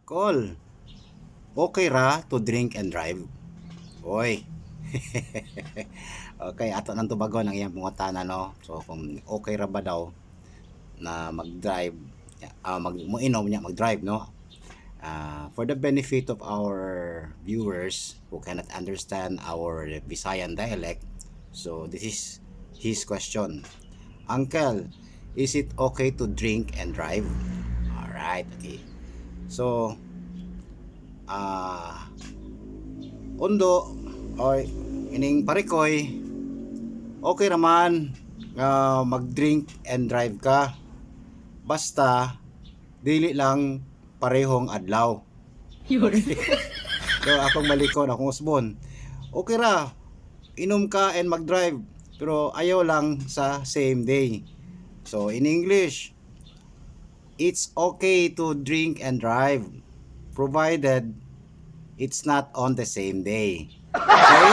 Call. Okay ra to drink and drive? Oy. Okay, ato nang tubagon ang iyang pangutana, no. So kung okay ra ba daw na mag-drive, muinom niya mag-drive, no. For the benefit of our viewers who cannot understand our Visayan dialect, so this is his question. Uncle, is it okay to drink and drive? Alright, okay. So, undo or ining parikoy, okay raman nga mag-drink and drive ka. Basta dili lang parehong adlaw. Yun. Okay. So akong malikon, akong usbon. Okay ra, inom ka and mag-drive, pero ayaw lang sa same day. So in English, it's okay to drink and drive provided it's not on the same day. Okay?